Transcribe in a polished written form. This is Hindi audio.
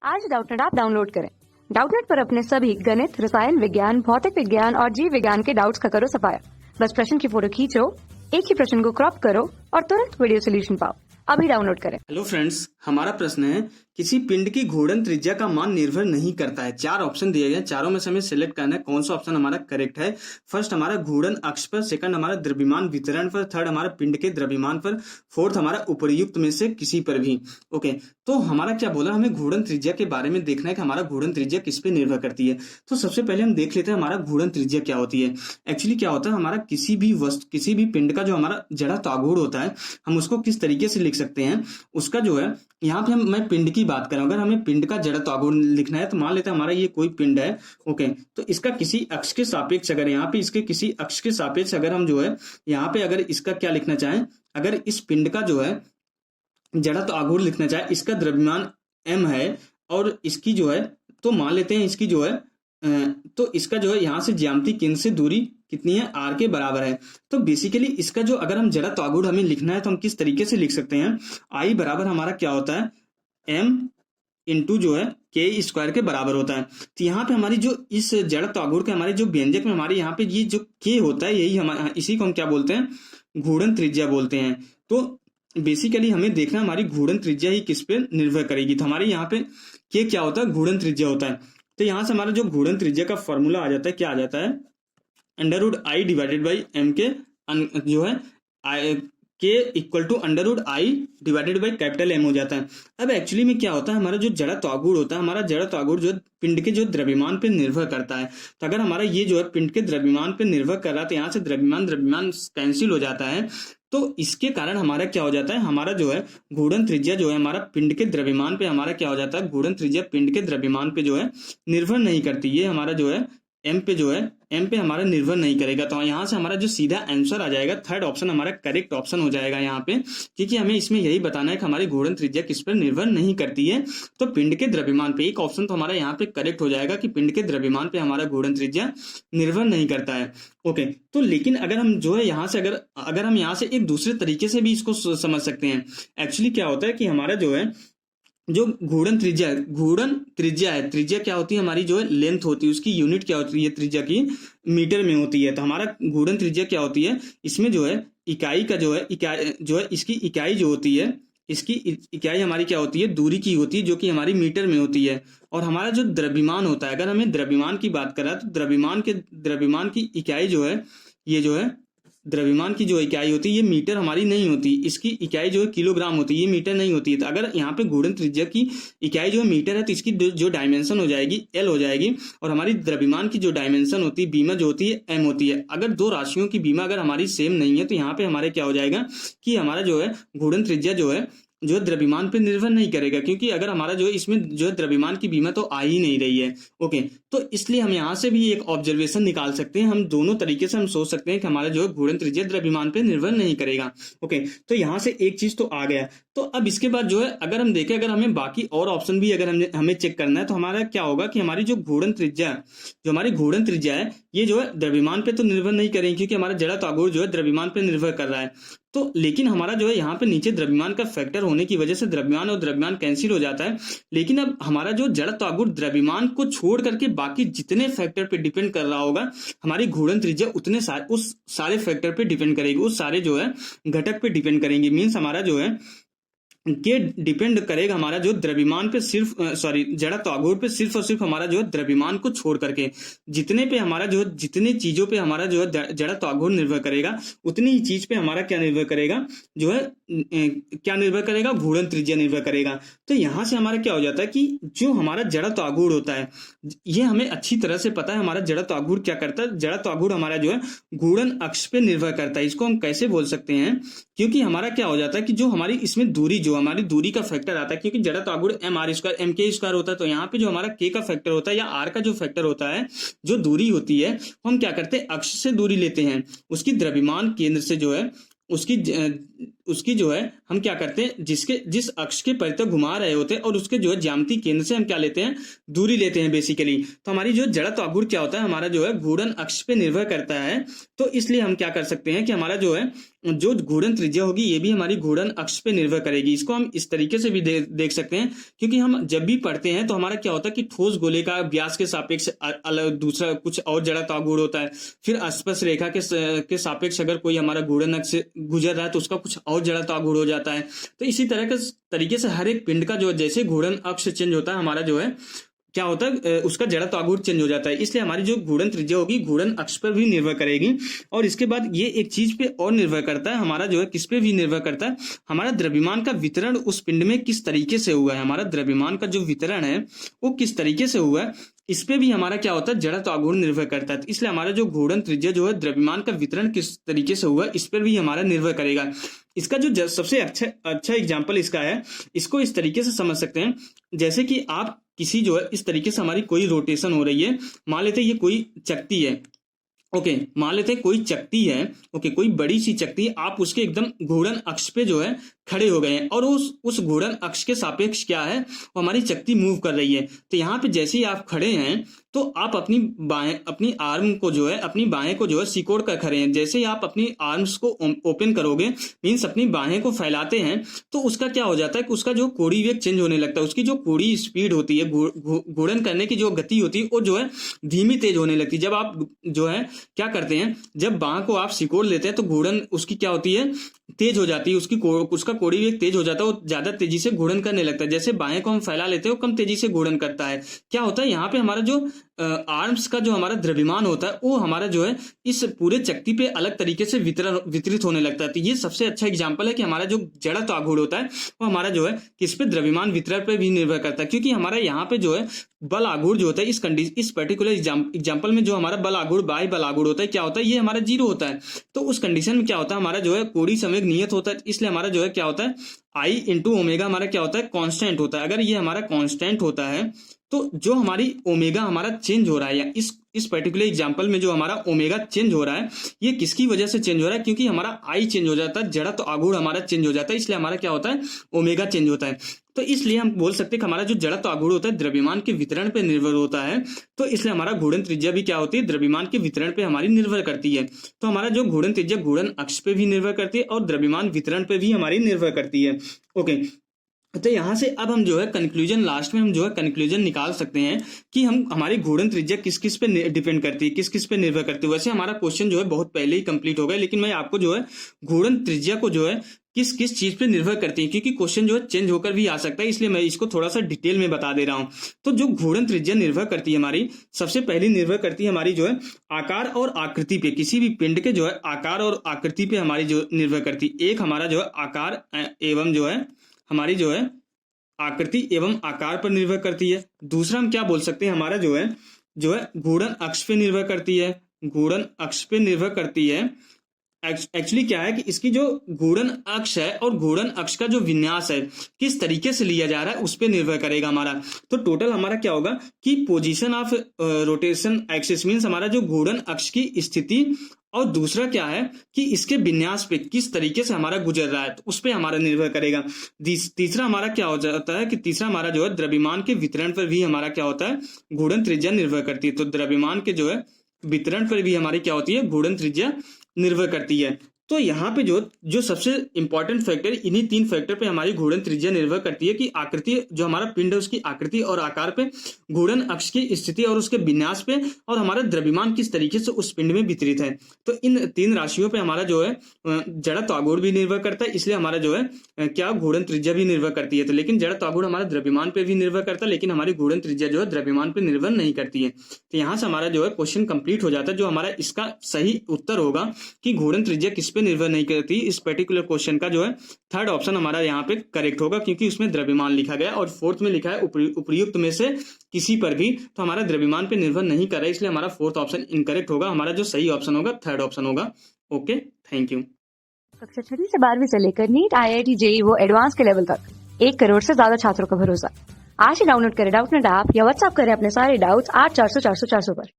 आज डाउटनेट ऐप डाउनलोड करें। डाउटनेट पर अपने सभी गणित, रसायन विज्ञान, भौतिक विज्ञान और जीव विज्ञान के डाउट्स का करो सफाया। बस प्रश्न की फोटो खींचो, एक ही प्रश्न को क्रॉप करो और तुरंत वीडियो सोल्यूशन पाओ। अभी डाउनलोड करें। हेलो फ्रेंड्स, हमारा प्रश्न है किसी पिंड की घूर्णन त्रिज्या का मान निर्भर नहीं करता है। चार ऑप्शन दिए गए, चारों में से हमें सिलेक्ट करना है कौन सा ऑप्शन हमारा करेक्ट है। फर्स्ट हमारा घूर्णन अक्ष पर, सेकंड हमारा द्रव्यमान वितरण पर, थर्ड हमारा पिंड के द्रव्यमान पर, फोर्थ हमारा उपर्युक्त में से किसी पर भी। ओके, तो हमारा क्या बोला, हमें घूर्णन त्रिज्या के बारे में देखना है कि हमारा घूर्णन त्रिज्या किस पे निर्भर करती है। तो सबसे पहले हम देख लेते हैं हमारा घूर्णन त्रिज्या क्या होती है। एक्चुअली क्या होता है, हमारा किसी भी वस्तु, किसी भी पिंड का जो हमारा जड़त्व आघूर्ण होता है, हम उसको किस तरीके से लिख सकते हैं। उसका जो है, यहाँ पे मैं पिंड की बात करूं, अगर हमें पिंड का जड़त्व आघूर्ण लिखना है तो मान लेते हैं हमारा ये कोई पिंड है। ओके, तो इसका किसी अक्ष के सापेक्ष, अगर यहाँ पे इसके किसी अक्ष के सापेक्ष अगर हम जो है यहाँ पे अगर इसका क्या लिखना चाहें, अगर इस पिंड का जो है जड़त्व आघूर्ण लिखना चाहे, इसका द्रव्यमान m है और इसकी जो है, तो मान लेते हैं इसकी जो है तो इसका जो है यहाँ से ज्यामितीय केंद्र से दूरी कितनी है, r के बराबर है। तो बेसिकली इसका जो अगर हम जड़त्व आघूर्ण हमें लिखना है तो हम किस तरीके से लिख सकते हैं, I बराबर हमारा क्या होता है, m इंटू जो है के स्क्वायर के बराबर होता है। तो यहाँ पे हमारी जो इस जड़त्व आघूर्ण के हमारे जो व्यंजक में हमारे यहाँ पे ये जो k होता है, यही हमारा, इसी को हम क्या बोलते हैं, घूर्णन त्रिज्या बोलते हैं। तो बेसिकली हमें देखना हमारी घूर्णन त्रिज्या ही किस पे निर्भर करेगी। तो हमारे यहाँ पे k क्या होता है, घूर्णन त्रिज्या होता है। तो यहाँ से हमारा जो घूर्णन त्रिज्या का फॉर्मूला आ जाता है, क्या आ जाता है, √i डिवाइडेड बाई m के जो है k equal to √i divided by capital M हो जाता है। अब एक्चुअली में क्या होता है, हमारा जो जड़त्व आघूर्ण होता है, हमारा जड़त्व आघूर्ण जो पिंड के जो द्रव्यमान पे निर्भर करता है। तो अगर हमारा ये जो है पिंड के द्रव्यमान पे निर्भर कर रहा है, तो यहाँ से द्रव्यमान कैंसिल हो जाता है। तो इसके कारण हमारा क्या हो जाता है, हमारा जो है घूर्णन त्रिज्या जो है हमारा पिंड के द्रव्यमान पे हमारा क्या हो जाता है, घूर्णन त्रिज्या पिंड के द्रव्यमान पे जो है निर्भर नहीं करती। ये हमारा जो है m पे जो है, m पे हमारा निर्भर नहीं करेगा। तो यहाँ से हमारा जो सीधा आंसर आ जाएगा, थर्ड ऑप्शन हमारा करेक्ट ऑप्शन हो जाएगा यहाँ पे, क्योंकि हमें इसमें यही बताना है कि हमारी घूर्णन त्रिज्या किस पर निर्भर नहीं करती है। तो पिंड के द्रव्यमान पे एक ऑप्शन तो हमारा यहाँ पे करेक्ट हो जाएगा कि पिंड के द्रव्यमान पे हमारा घूर्णन त्रिज्या निर्भर नहीं करता है। ओके, तो लेकिन अगर हम जो है यहाँ से अगर हम यहाँ से एक दूसरे तरीके से भी इसको समझ सकते हैं। एक्चुअली क्या होता है कि हमारा जो है जो घूर्णन त्रिज्या है, त्रिज्या क्या होती है हमारी, जो है लेंथ होती है, उसकी यूनिट क्या होती है, त्रिज्या की मीटर में होती है। तो हमारा घूर्णन त्रिज्या क्या होती है, इसमें जो है इकाई का जो है इसकी इकाई जो होती है, इसकी इकाई हमारी क्या होती है, दूरी की होती है, जो कि हमारी मीटर में होती है। और हमारा जो द्रव्यमान होता है, अगर हमें द्रव्यमान की बात करें तो द्रव्यमान की इकाई जो है, ये जो है द्रव्यमान की जो इकाई होती है, ये मीटर हमारी नहीं होती, इसकी इकाई जो है किलोग्राम होती है, ये मीटर नहीं होती है। तो अगर यहाँ पे घूर्णन त्रिज्या की इकाई जो है मीटर है, तो इसकी जो डायमेंशन हो जाएगी L हो जाएगी, और हमारी द्रव्यमान की जो डायमेंशन होती है, बीमा जो होती है, M होती है। अगर दो राशियों की बीमा अगर हमारी सेम नहीं है, तो यहाँ पे हमारे क्या हो जाएगा कि हमारा जो है घूर्णन त्रिज्या जो है द्रव्यमान पे निर्भर नहीं करेगा, क्योंकि अगर हमारा जो है इसमें जो है द्रव्यमान की बीमा तो आ ही नहीं रही है। ओके, तो इसलिए हम यहाँ से भी एक ऑब्जर्वेशन निकाल सकते हैं, हम दोनों तरीके से हम सोच सकते हैं कि हमारा जो है घूर्णन त्रिज्या द्रव्यमान पे निर्भर नहीं करेगा। ओके, तो यहाँ से एक चीज तो आ गया। तो अब इसके बाद जो है अगर हम देखें, अगर हमें बाकी और ऑप्शन भी अगर हमें चेक करना है, तो हमारा क्या होगा कि हमारी जो घूर्णन त्रिज्या है, ये जो है द्रव्यमान पे तो निर्भर नहीं करेंगे, क्योंकि हमारा जड़त्व आघूर्ण जो है द्रव्यमान पे निर्भर कर रहा है। तो लेकिन हमारा जो है यहाँ पे नीचे द्रव्यमान का फैक्टर होने की वजह से द्रव्यमान और द्रव्यमान कैंसिल हो जाता है। लेकिन अब हमारा जो जड़त्व आघूर्ण द्रव्यमान को छोड़ करके बाकी जितने फैक्टर पे डिपेंड कर रहा होगा, हमारी घूर्णन त्रिज्या उतने उस सारे फैक्टर पे डिपेंड करेगी, उस सारे जो है घटक पे डिपेंड करेंगे। मीन्स हमारा जो है के डिपेंड करेगा हमारा जो द्रव्यमान पे सिर्फ जड़त्व आघूर्ण पे सिर्फ और सिर्फ हमारा जो है द्रव्यमान को छोड़ करके जितने पे हमारा जो जितने चीजों पे हमारा जो है जड़त्व आघूर्ण निर्भर करेगा, उतनी ही चीज पे हमारा क्या निर्भर करेगा, जो है क्या निर्भर करेगा, घूर्णन त्रिज्या निर्भर करेगा। तो यहाँ से हमारा क्या हो जाता है कि जो हमारा जड़त्व आघूर्ण होता है, ये हमें अच्छी तरह से पता है हमारा जड़त्व आघूर्ण क्या करता है। जड़त्व आघूर्ण हमारा जो है घूर्णन अक्ष पे निर्भर करता है। इसको हम कैसे बोल सकते हैं, क्योंकि हमारा क्या हो जाता है कि जो हमारी इसमें दूरी, जो हमारी दूरी का फैक्टर आता है, क्योंकि जड़त्व आघूर्ण m² mk² होता है, तो यहाँ पे जो हमारा k का फैक्टर होता है या r का जो फैक्टर होता है, जो दूरी होती है, हम क्या करते हैं, अक्ष से दूरी लेते हैं, उसकी द्रव्यमान केंद्र से जो है उसकी उसकी जो है हम क्या करते हैं, जिस अक्ष के परितः घुमा रहे होते हैं और उसके जो है ज्यामितीय केंद्र से हम क्या लेते हैं, दूरी लेते हैं बेसिकली। तो हमारी जो जड़त्व आघूर्ण क्या होता है, हमारा जो है घूर्णन अक्ष पे निर्भर करता है। तो इसलिए हम क्या कर सकते हैं कि हमारा जो है जो घूर्णन त्रिज्या होगी ये भी हमारी घूर्णन अक्ष पे निर्भर करेगी। इसको हम इस तरीके से भी देख सकते हैं, क्योंकि हम जब भी पढ़ते हैं तो हमारा क्या होता है कि ठोस गोले का व्यास के सापेक्ष अलग दूसरा कुछ और जड़त्व आघूर्ण होता है, फिर स्पर्श रेखा के सापेक्ष अगर कोई हमारा घूर्णन अक्ष गुजर रहा है तो उसका कुछ और जड़त्व आघूर्ण हो जाता है। तो इसी तरह के तरीके से हर एक पिंड का जो जैसे घूर्णन अक्ष चेंज होता है, हमारा जो है क्या होता है, उसका जड़त्व आघूर्ण चेंज हो जाता है। इसलिए हमारी जो घूर्णन त्रिज्या होगी घूर्णन अक्ष पर भी निर्भर करेगी। और इसके बाद ये एक चीज पे और निर्भर करता है, हमारा जो है किस पे भी निर्भर करता है, हमारा द्रव्यमान का वितरण उस पिंड में किस तरीके से हुआ है। हमारा द्रव्यमान का जो वितरण है वो किस तरीके से हुआ है, इस पे भी हमारा क्या होता है, जड़त्व आघूर्ण निर्भर करता है। इसलिए हमारा जो घूर्णन त्रिज्या जो है द्रव्यमान का वितरण किस तरीके से हुआ है इस पर भी हमारा निर्भर करेगा। इसका जो सबसे अच्छा एग्जाम्पल इसका है, इसको इस तरीके से समझ सकते हैं, जैसे कि आप किसी जो है इस तरीके से हमारी कोई रोटेशन हो रही है, मान लेते हैं ये कोई चकती है, ओके, मान लेते हैं कोई चकती है, ओके, कोई बड़ी सी चकती, आप उसके एकदम घूर्णन अक्ष पे जो है खड़े हो गए हैं और उस घूर्णन अक्ष के सापेक्ष क्या है, वो हमारी चकती मूव कर रही है। तो यहाँ पे जैसे ही आप खड़े हैं तो आप अपनी आर्म को जो है, अपनी बाहें को जो है सिकोड़ कर खड़े हैं। जैसे ही आप अपनी आर्म्स को ओपन करोगे, मीन्स अपनी बाहें को फैलाते हैं, तो उसका क्या हो जाता है कि उसका जो कोणीय वेग चेंज होने लगता है, उसकी जो कोणीय स्पीड होती है, घूर्णन करने की जो गति होती है वो जो है धीमी तेज होने लगती है। जब आप जो है क्या करते हैं, जब बाह को आप सिकोड़ लेते हैं तो घूर्णन उसकी क्या होती है, तेज हो जाती है, उसका कोणीय वेग तेज हो जाता है, वो ज्यादा तेजी से घूर्णन करने लगता है। जैसे बाहें को हम फैला लेते हैं वो कम तेजी से घूर्णन करता है। क्या होता है यहाँ पे हमारा जो आर्म्स का जो हमारा द्रव्यमान होता है वो हमारा जो है इस पूरे चकती पे अलग तरीके से वितरित होने लगता है। तो ये सबसे अच्छा एग्जांपल है कि हमारा जो जड़त्व आघूर्ण होता है वो हमारा जो है किस पे, द्रव्यमान वितरण पे भी निर्भर करता है। क्योंकि हमारा यहाँ पे जो है बल आघूर्ण जो होता है इस पर्टिकुलर एग्जाम्पल में जो हमारा बल आघूर्ण, बाह्य बल आघूर्ण होता है, क्या होता है, ये हमारा 0 होता है। तो उस कंडीशन में क्या होता है, हमारा जो है कोणीय संवेग नियत होता है। इसलिए हमारा जो है क्या होता है, I इंटू ओमेगा हमारा क्या होता है, कांस्टेंट होता है। अगर ये हमारा कांस्टेंट होता है तो जो हमारी ओमेगा हमारा चेंज हो रहा है, या इस पर्टिकुलर एग्जांपल में जो हमारा ओमेगा चेंज हो रहा है, ये किसकी वजह से चेंज हो रहा है, क्योंकि हमारा आई चेंज हो जाता है, जड़त्व आघूर्ण हमारा चेंज हो जाता है, इसलिए हमारा क्या होता है, ओमेगा चेंज होता है। तो इसलिए हम बोल सकते हैं कि हमारा जो जड़त्व आघूर्ण होता है द्रव्यमान के वितरण पे निर्भर होता है। तो इसलिए हमारा घूर्णन त्रिज्या भी क्या होती है, द्रव्यमान के वितरण पे हमारी निर्भर करती है। तो हमारा जो घूर्णन त्रिज्या घूर्णन अक्ष पे भी निर्भर करती है और द्रव्यमान वितरण पे भी हमारी निर्भर करती है। ओके, तो यहाँ से अब हम जो है कंक्लूजन, लास्ट में हम जो है कंक्लूजन निकाल सकते हैं कि हमारी घूर्णन त्रिज्या किस किस पे डिपेंड करती है, किस किस पे निर्भर करती है। वैसे हमारा क्वेश्चन जो है बहुत पहले ही कंप्लीट हो गया, लेकिन मैं आपको जो है घूर्णन त्रिज्या को जो है किस किस चीज पे निर्भर करती है, क्योंकि क्वेश्चन जो है चेंज होकर भी आ सकता है, इसलिए मैं इसको थोड़ा सा डिटेल में बता दे रहा हूं। तो जो घूर्णन त्रिज्या निर्भर करती है हमारी, सबसे पहली निर्भर करती है हमारी जो है आकार और आकृति पे। किसी भी पिंड के जो है आकार और आकृति पे हमारी जो निर्भर करती है। एक हमारा जो है आकार एवं जो है हमारी जो है आकृति एवं आकार पर निर्भर करती है। दूसरा हम क्या बोल सकते हैं, हमारा जो है घूर्णन अक्ष पे निर्भर करती है, घूर्णन अक्ष पे निर्भर करती है। एक्चुअली क्या है कि इसकी जो घूर्णन अक्ष है और घूर्णन अक्ष का जो विन्यास है किस तरीके से लिया जा रहा है उस पे निर्भर करेगा हमारा। तो टोटल हमारा क्या होगा कि position of rotation axis means हमारा जो घूर्णन अक्ष की स्थिति, और दूसरा क्या है कि इसके विन्यास पे किस तरीके से हमारा गुजर रहा है तो उस पे हमारा निर्भर करेगा। तीसरा हमारा क्या हो जाता है कि तीसरा हमारा जो है द्रव्यमान के वितरण पर भी हमारा क्या होता है, घूर्णन त्रिज्या निर्भर करती है। तो द्रव्यमान के जो है वितरण पर भी हमारी क्या होती है, घूर्णन त्रिज्या निर्भर करती है। तो यहाँ पे जो सबसे इंपॉर्टेंट फैक्टर, इन्हीं 3 फैक्टर पे हमारी घूर्णन त्रिज्या निर्भर करती है कि आकृति, जो हमारा पिंड है उसकी आकृति और आकार पे, घूर्णन अक्ष की स्थिति और उसके विन्यास पे, और हमारा द्रव्यमान किस तरीके से उस पिंड में वितरित है। तो इन 3 राशियों पे हमारा जो है जड़त्व आघूर्ण भी निर्भर करता है, इसलिए हमारा जो है क्या घूर्णन त्रिज्या भी निर्भर करती है। तो लेकिन जड़त्व आघूर्ण हमारा द्रव्यमान पे भी निर्भर करता है, लेकिन हमारी घूर्णन त्रिज्या जो है द्रव्यमान पे निर्भर नहीं करती है। तो यहाँ से हमारा जो है क्वेश्चन कंप्लीट हो जाता है। जो हमारा इसका सही उत्तर होगा कि घूर्णन त्रिज्या किस पे निर्भर नहीं करती, इस पर्टिकुलर क्वेश्चन का जो है थर्ड ऑप्शन हमारा यहाँ पे करेक्ट होगा, क्योंकि उसमें द्रव्यमान लिखा गया और फोर्थ में लिखा है उपर्युक्त में से किसी पर भी, तो हमारा द्रव्यमान पे निर्भर नहीं कर रहा है, इसलिए हमारा फोर्थ ऑप्शन इनकरेक्ट होगा। हमारा जो सही ऑप्शन होगा थर्ड ऑप्शन होगा। Okay, thank you. कक्षा 6वीं से 12वीं से लेकर नीट, IIT, JEE वो एडवांस के लेवल तक 1 करोड़ से ज्यादा छात्रों का भरोसा। आज ही डाउनलोड करें डाउटनेट ऐप या व्हाट्सएप करें अपने सारे डाउट्स 8400 400 400 पर।